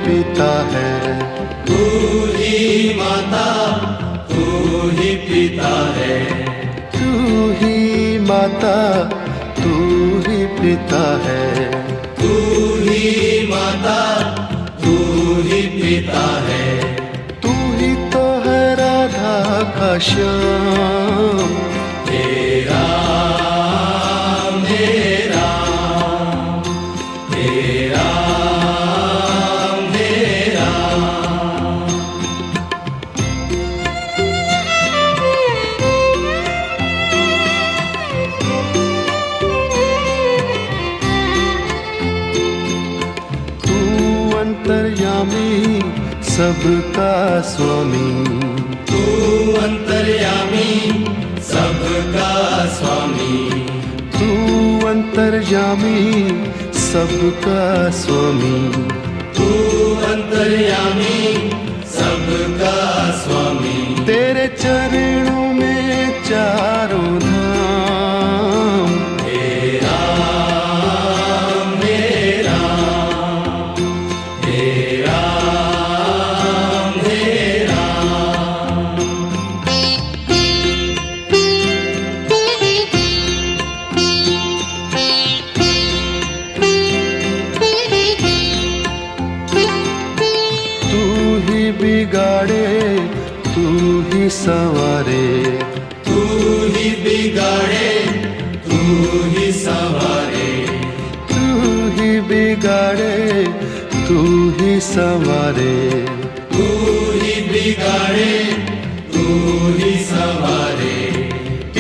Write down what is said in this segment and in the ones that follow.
पिता है। तू ही माता, तू ही पिता है। तू ही माता, तू ही पिता है। तू ही माता, तू ही पिता है। तू ही तो है राधा का श्याम। तेरा मेरा, तेरा मेरा। तू अंतर्यामी सबका स्वामी। तू अंतर्यामी सबका स्वामी। तू अंतर्यामी सबका स्वामी। तू अंतर्यामी सबका स्वामी। तेरे चरणों में चारों धाम। तेरा मेरा, तेरा मेरा। तू ही बिगाड़े, तू ही संवारे। तू ही बिगाड़े, तू ही संवारे। तू ही बिगाड़े, तू ही संवारे। तू ही बिगाड़े, तू ही संवारे।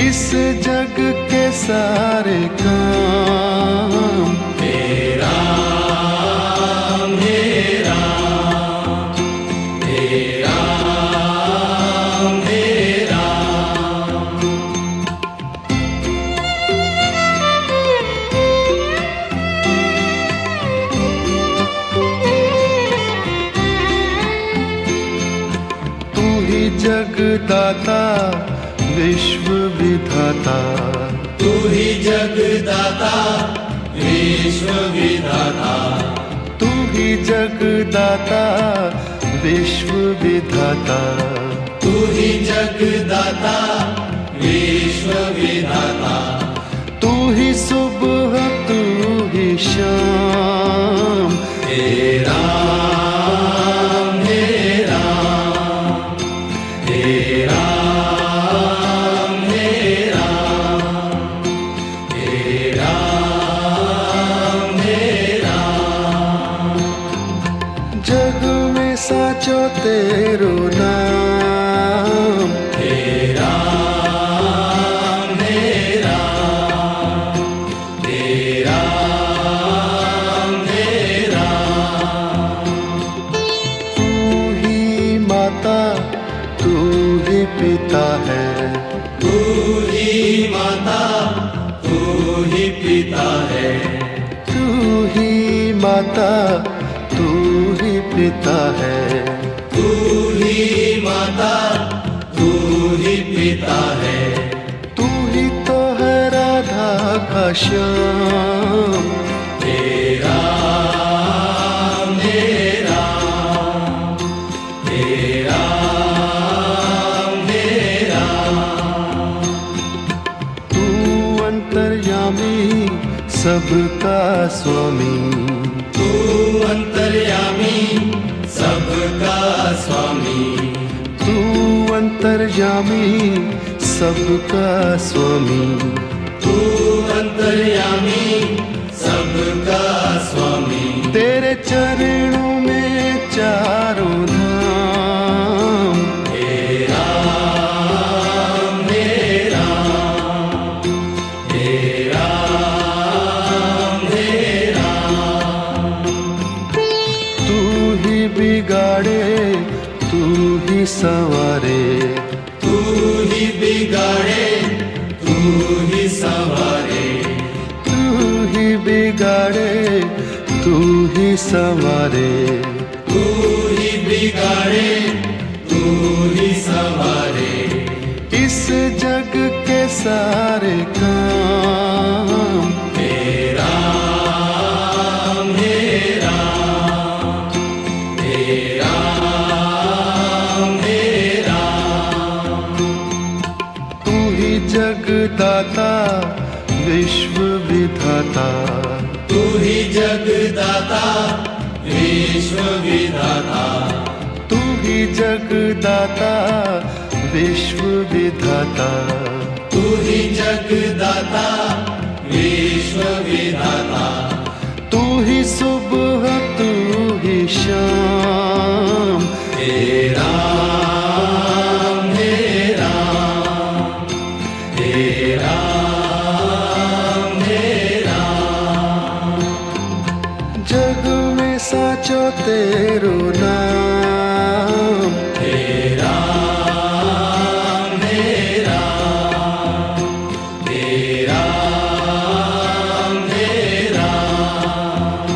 इस जग के सारे काम। तेरा मेरा, तेरा मेरा। तू ही जगदाता विश्व विधाता। तू ही जगदाता विश्व विधाता। तू ही जगदाता विश्व विधाता। तू ही जगदाता विश्व विधाता। तू ही सुबह, तू ही शाम। तेरा मेरा, तेरा मेरा, तेरा मेरा। जग में साचो तेरो नाम। तेरा मेरा, तेरा मेरा। तू ही माता, तू ही पिता है। तू ही माता, तू ही पिता है। तू ही माता, तू ही पिता है। तू ही माता, तू ही पिता है। तू ही तो है राधा का श्याम। तेरा मेरा, तेरा मेरा। तू अंतर्यामी सबका स्वामी। तू अंतर्यामी सबका स्वामी। तू अंतर्यामी सबका स्वामी। तू अंतर्यामी सबका स्वामी। तेरे चरणों में चारों धाम। तेरा मेरा, तेरा मेरा। तू ही बिगाड़े, तू ही संवारे। तू ही बिगाड़े, तू ही संवारे। तू ही बिगाड़े, तू ही संवारे। तू ही बिगाड़े, तू ही संवारे। इस जग के सारे काम। तेरा मेरा, विश्व विधाता, तू ही जगदाता विश्व विधाता, तू ही जगदाता विश्व विधाता, तू ही जगदाता विश्व विधाता, तू ही सुबह तू ही शाम, हे राम हे राम हे राम हे राम। जग में साचो तेरो नाम, हे राम हे राम हे राम हे राम।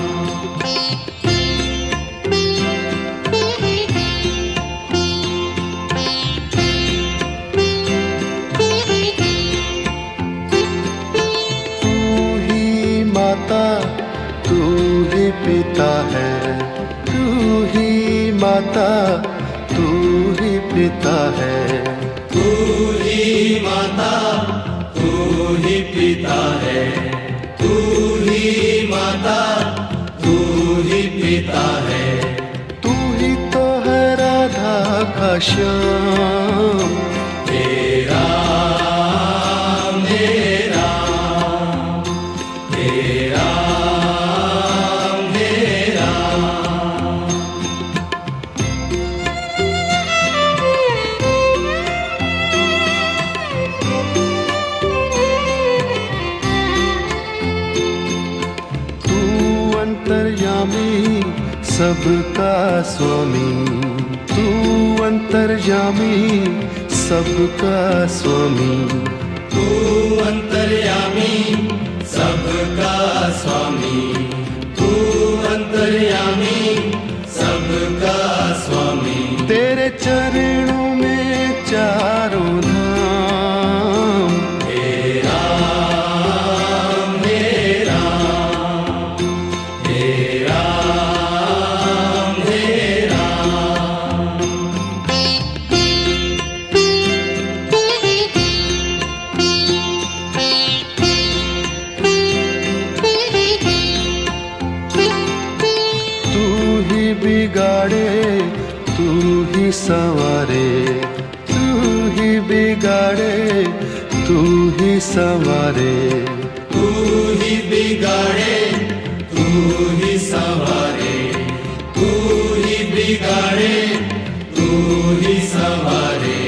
तू ही माता तू ही पिता है, तू ही माता तू ही पिता है, तू ही माता तू ही पिता है, तू ही माता तू ही पिता है, तू ही तो है राधा का श्याम, हे राम हे राम हे राम हे राम। तू अंतर्यामी सबका स्वामी, तू अंतर्यामी सबका स्वामी, तू अंतर्यामी सबका स्वामी, तू अंतर्यामी सबका स्वामी। तेरे चरणों में चारों धाम, हे राम हे राम हे राम हे राम। तू ही बिगाड़े तू ही संवारे, तू ही बिगाड़े तू ही संवारे, तू ही बिगाड़े तू ही संवारे, तू ही बिगाड़े तू ही संवारे।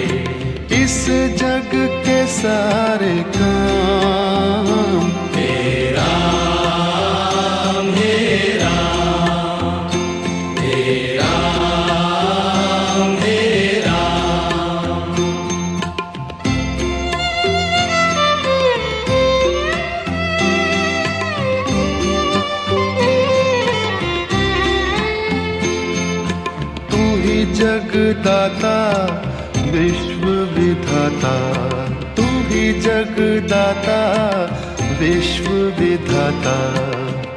इस जग के सारे काम, हे राम हे राम हे राम हे राम। तू ही जगदाता विश्व विधाता, तू ही जगदाता विश्व विधाता,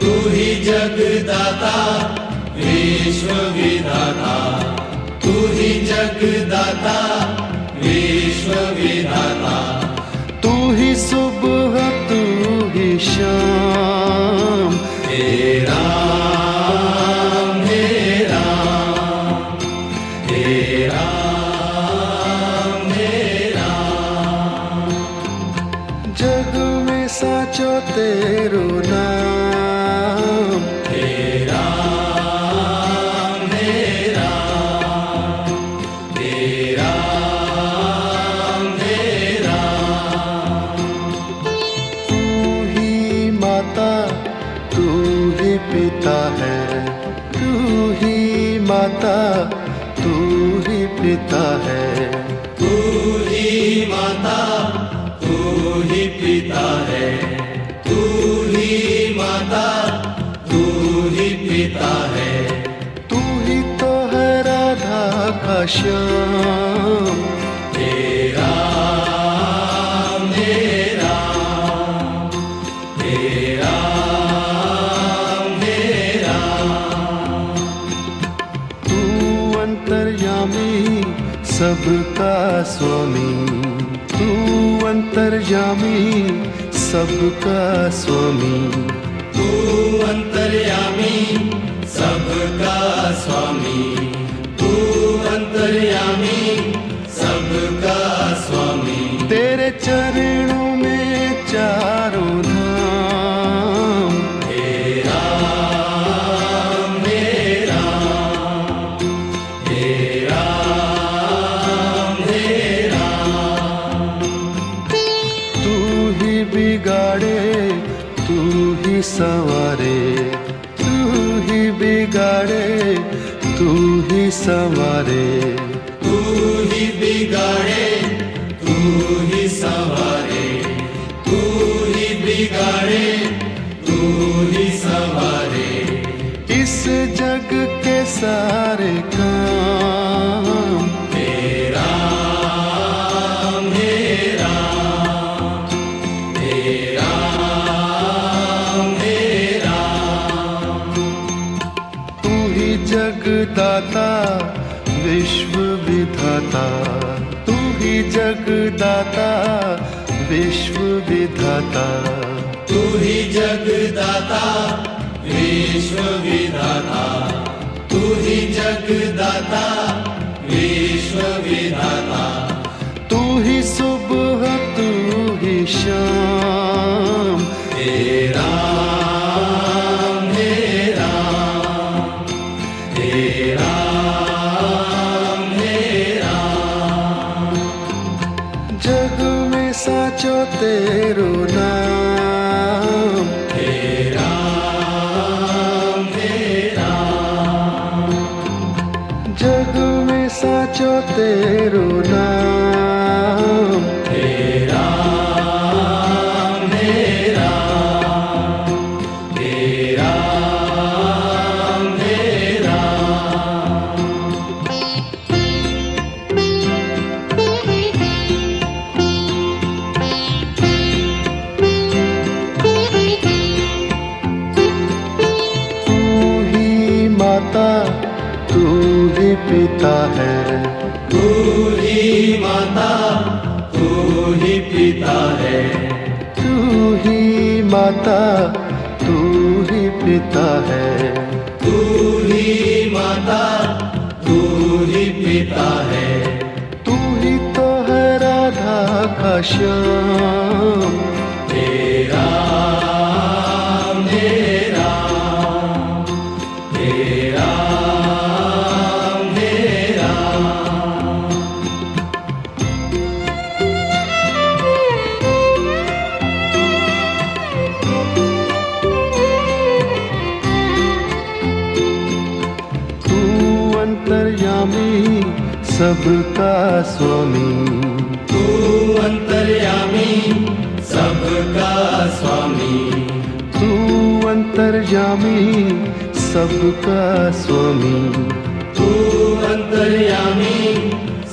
तू ही जगदाता विश्व विधाता, तू ही जगदाता विश्व विधाता, तू ही सुबह तू ही शाम, हे राम हे राम हे राम हे राम। जग में साचो तेरो नाम, हे राम हे राम हे राम हे राम। तू ही माता तू ही पिता है, तू ही माता तू ही पिता है, तू ही माता तू ही पिता है, तू ही माता तू ही पिता है, तू ही तो है राधा का श्याम, हे राम हे राम हे राम हे राम। तू अंतर्यामी सबका स्वामी, तू अंतर्यामी सबका स्वामी, तू अंतर्यामी सबका स्वामी, तू अंतर्यामी सबका स्वामी। तेरे चरणों में चारों धाम, हे राम हे राम, हे राम हे राम। तू ही बिगाड़े तू ही संवारे, तू ही बिगाड़े तू ही संवारे, तू ही बिगाड़े तू ही संवारे, तू ही बिगाड़े तू ही संवारे। इस जग के सारे काम, हे राम हे राम, हे राम हे राम। तू ही जगदाता विश्व विधाता, तू ही जगदाता विश्व विधाता, तू ही जगदाता विश्व विधाता, तू ही जगदाता विश्व विधाता। तू ही सुबह तू ही शाम, हे राम हे राम, हे राम हे राम। जग में साचो तेरो नाम, हे राम हे राम, जग में साचो तेरो नाम। हे राम हे राम, हे राम हे राम। तू ही माता तू ही पिता है, तू ही माता तू ही पिता है, तू ही माता तू ही पिता है। तू ही माता तू ही पिता है। तू ही तो है राधा का श्याम, हे राम हे राम, हे राम हे राम। तू अंतर्यामी सबका स्वामी, तू अंतर्यामी सबका स्वामी, तू अंतर्यामी सबका स्वामी। तू अंतर्यामी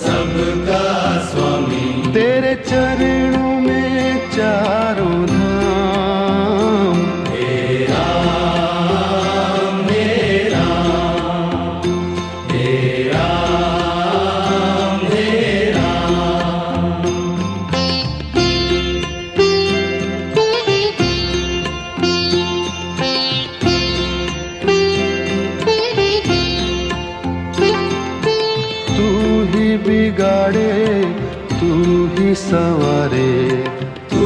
सबका स्वामी। तेरे चरणों में चारों धाम, हे राम हे राम, हे राम हे राम। तू ही बिगाड़े तू ही संवारे, तू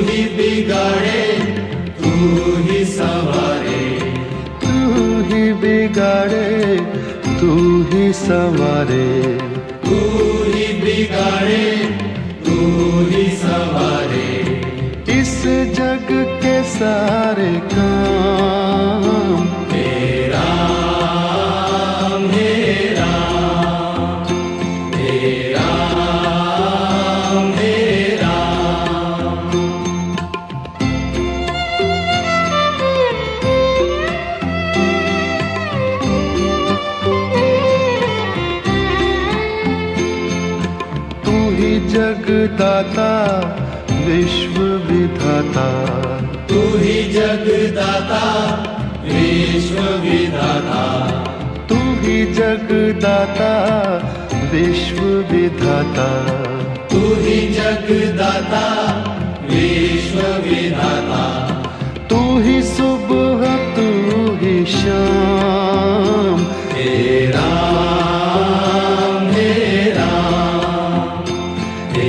ही बिगाड़े तू ही संवारे, तू ही बिगाड़े तू ही संवारे। तू ही बिगाड़े तू ही संवारे। इस जग के सारे काम, हे राम हे राम, हे राम हे राम। तू ही जगदाता विश्व विधाता, तू ही जगदाता विश्व विधाता, तू ही जगदाता विश्व विधाता। तू ही जगदाता विश्व विश्व विधाता तू ही सुबह तू ही शाम हे राम हे राम हे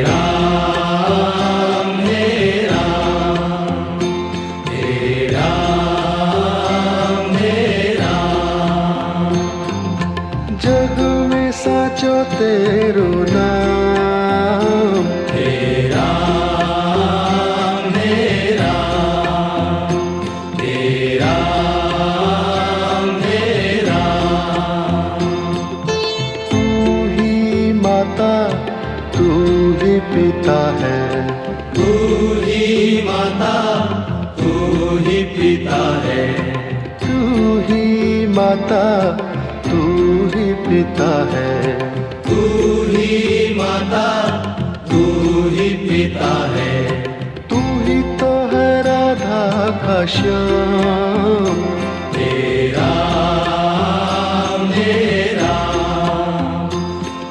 राम हे राम हे राम हे राम जग में साचो तेरो नाम हे राम हे राम हे राम हे राम तू ही माता तू ही पिता है तू ही माता तू ही पिता है तू ही माता तू ही पिता है तू ही माता तू ही पिता है तू ही तो है राधा का श्याम हे राम हे राम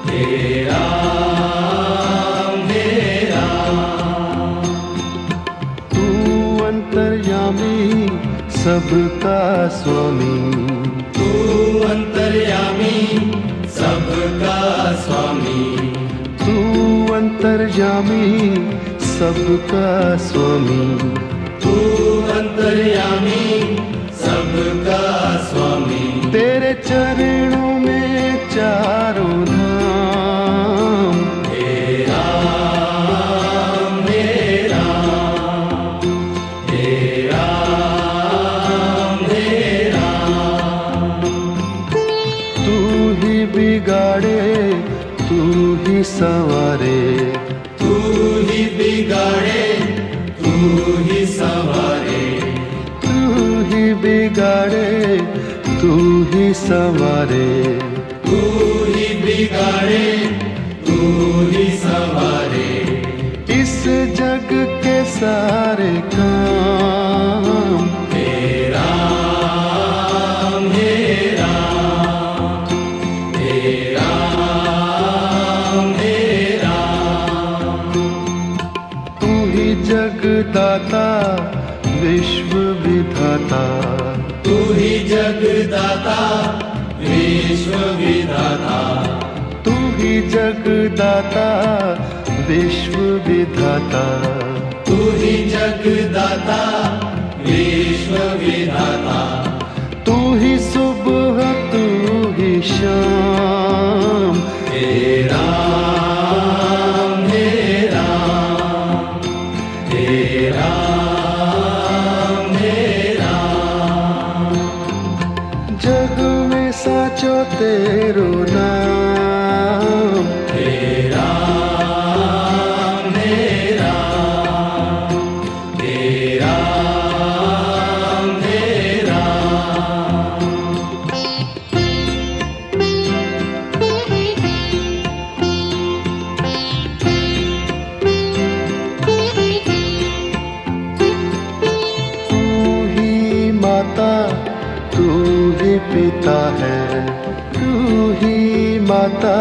हे राम हे राम तू अंतर्यामी सबका स्वामी तू अंतर्यामी सबका स्वामी तू अंतर्यामी सबका स्वामी तू अंतर्यामी सबका स्वामी तेरे चरणों में चारों धाम हे राम हे राम हे राम हे राम तू ही बिगाड़े तू ही संवारे तू ही बिगाड़े तू ही संवारे तू ही बिगाड़े तू ही संवारे तू ही बिगाड़े तू ही संवारे इस जग के सारे काम हे राम हे राम हे राम हे राम तू ही जगदाता विश्व विधाता तू ही जगदाता विश्व विधाता तू ही जगदाता विश्व विधाता तू ही जगदाता विश्व विधाता तू ही सुबह तू ही शाम हे राम हे राम हे राम हे राम जग में साचो तेरो नाम हे राम हे राम हे राम हे राम तू ही माता तू ही पिता है तू ही माता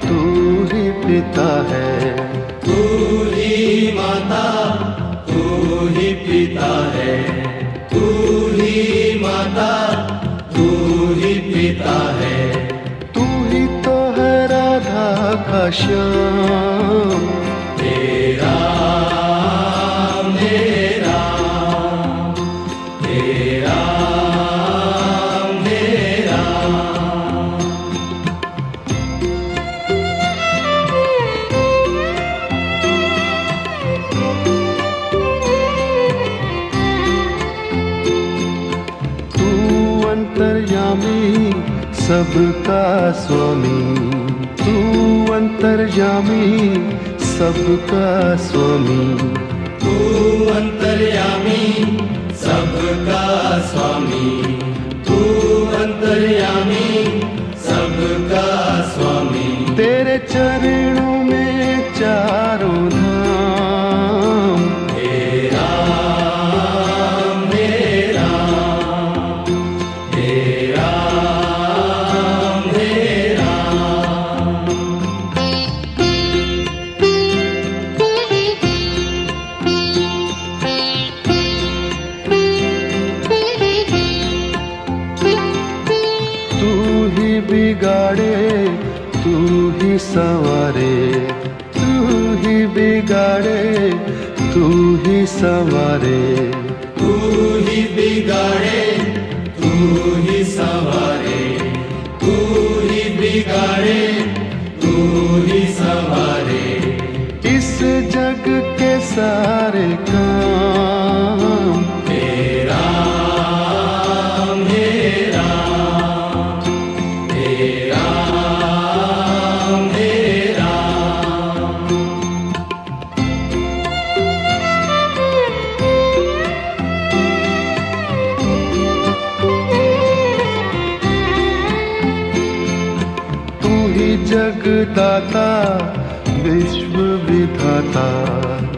तू ही पिता है तू ही माता तू ही पिता है तू ही माता तू ही पिता है तू ही तो है राधा का श्याम हे राम हे राम हे राम हे राम तू अंतर्यामी सबका स्वामी तू अंतर्यामी सबका स्वामी तू अंतर्यामी सबका स्वामी तू अंतर्यामी सबका स्वामी तेरे चरणों में चारों धाम हे राम हे राम हे राम हे राम बिगाड़े तू ही संवारे, तू ही बिगाड़े तू ही संवारे, तू ही बिगाड़े तू ही संवारे, तू ही बिगाड़े तू ही संवारे। इस जग के सारे काम हे राम हे राम, हे राम हे राम। तू ही जगदाता विश्व विधाता,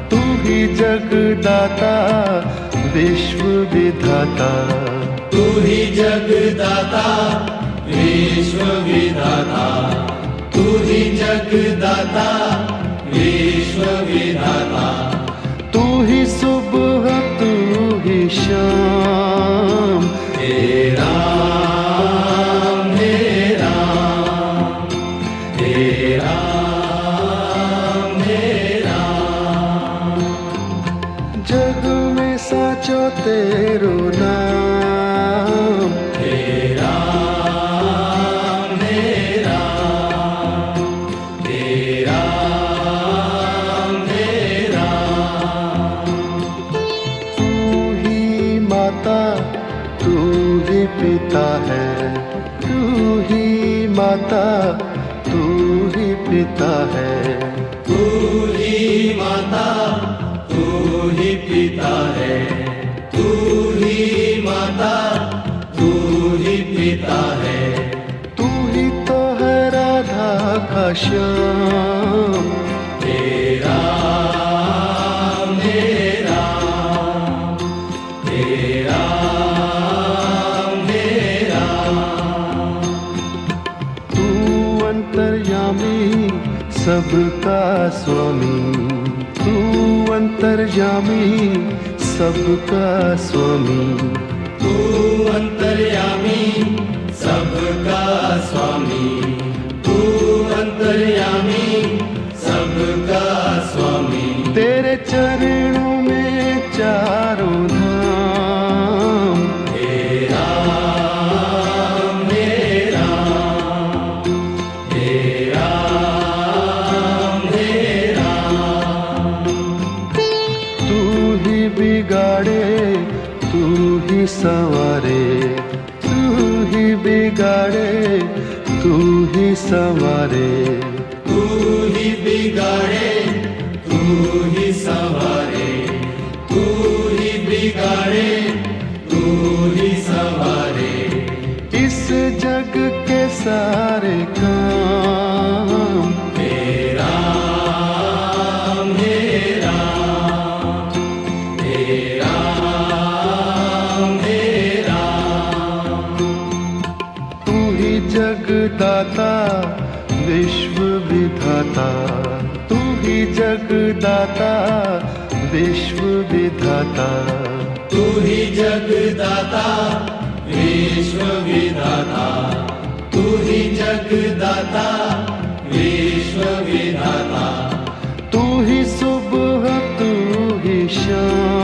तू ही जगदाता विश्व विधाता, तू ही जगदाता विश्व विधाता, तू ही जगदाता विश्व विधाता। तू ही सुबह तू ही शाम, हे राम हे राम, हे राम हे राम। जग में साचो तेरो नाम, हे राम हे राम, हे राम हे राम। तू ही माता तू ही पिता है, तू ही माता तू ही पिता है, तू ही माता तू ही पिता है, तू ही माता तू ही पिता है। तू ही तो है राधा का श्याम, हे राम हे राम, हे राम हे राम। तू अंतर्यामी सबका स्वामी, तू अंतर्यामी सबका स्वामी, तू अंतर्यामी सबका स्वामी, तू अंतर्यामी सबका स्वामी। तेरे चरणों में चारों धाम, हे राम हे राम, हे राम हे राम। तू ही बिगाड़े तू ही संवारे, तू ही बिगाड़े तू ही संवारे, तू ही बिगाड़े तू ही संवारे, तू ही बिगाड़े तू ही संवारे। इस जग के सारे काम हे राम हे राम, हे राम हे राम। तू ही जगदाता विश्व विधाता, तू ही जगदाता विश्व विधाता, तू ही जगदाता विश्व विधाता, तू ही जगदाता विश्व विधाता। तू ही सुबह तू ही शाम,